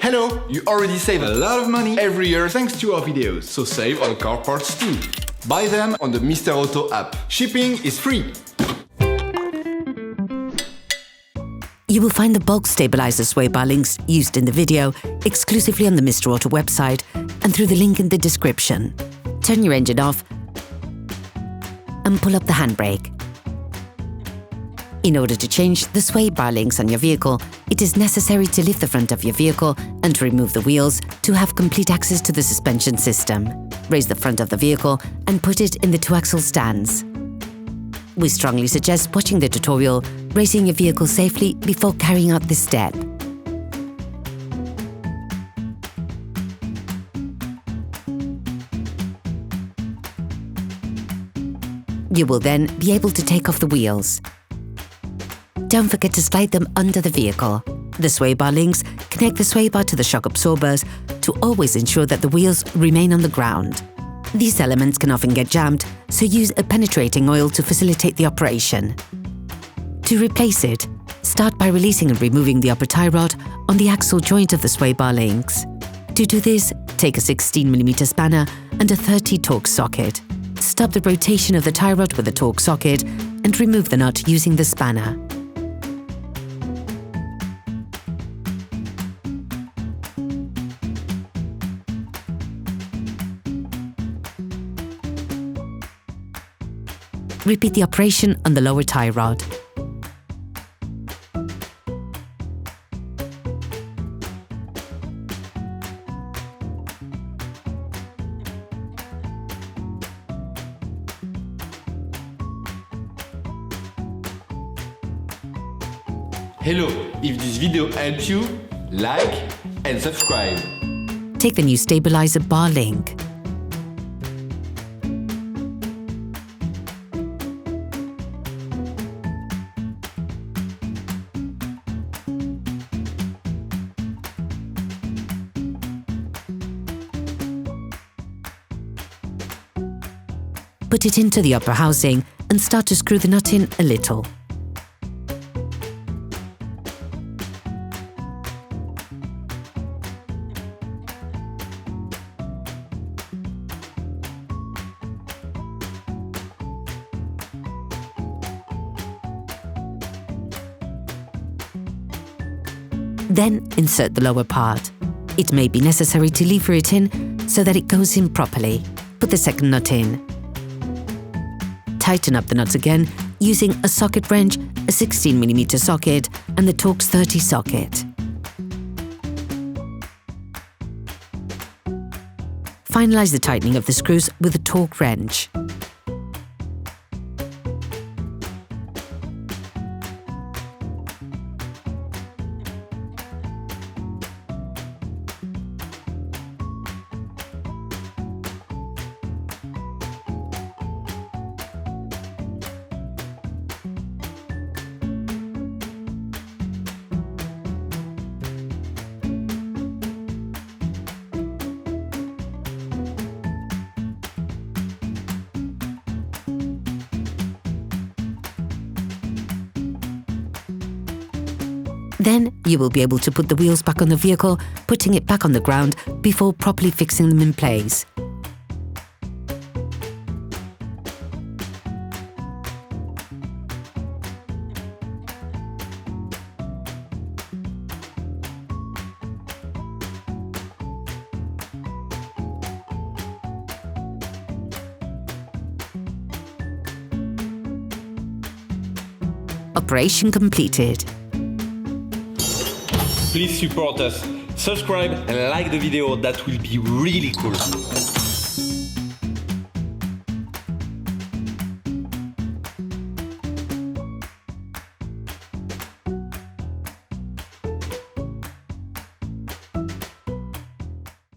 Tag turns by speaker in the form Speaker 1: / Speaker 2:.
Speaker 1: Hello! You already save a lot of money every year thanks to our videos, so save on car parts too. Buy them on the Mr. Auto app. Shipping is free.
Speaker 2: You will find the bulk stabilizer sway bar links used in the video exclusively on the Mr. Auto website and through the link in the description. Turn your engine off and pull up the handbrake. In order to change the sway bar links on your vehicle, it is necessary to lift the front of your vehicle and to remove the wheels to have complete access to the suspension system. Raise the front of the vehicle and put it in the two-axle stands. We strongly suggest watching the tutorial, raising your vehicle safely before carrying out this step. You will then be able to take off the wheels. Don't forget to slide them under the vehicle. The sway bar links connect the sway bar to the shock absorbers to always ensure that the wheels remain on the ground. These elements can often get jammed, so use a penetrating oil to facilitate the operation. To replace it, start by releasing and removing the upper tie rod on the axle joint of the sway bar links. To do this, take a 16mm spanner and a 30 Torx socket. Stop the rotation of the tie rod with a Torx socket and remove the nut using the spanner. Repeat the operation on the lower tie rod.
Speaker 1: Hello! If this video helps you, like and subscribe.
Speaker 2: Take the new stabilizer bar link. Put it into the upper housing and start to screw the nut in a little. Then insert the lower part. It may be necessary to lever it in so that it goes in properly. Put the second nut in. Tighten up the nuts again using a socket wrench, a 16mm socket and the Torx 30 socket. Finalize the tightening of the screws with a Torx wrench. Then you will be able to put the wheels back on the vehicle, putting it back on the ground before properly fixing them in place. Operation completed.
Speaker 3: Please support us, subscribe and like the video, that will be really cool.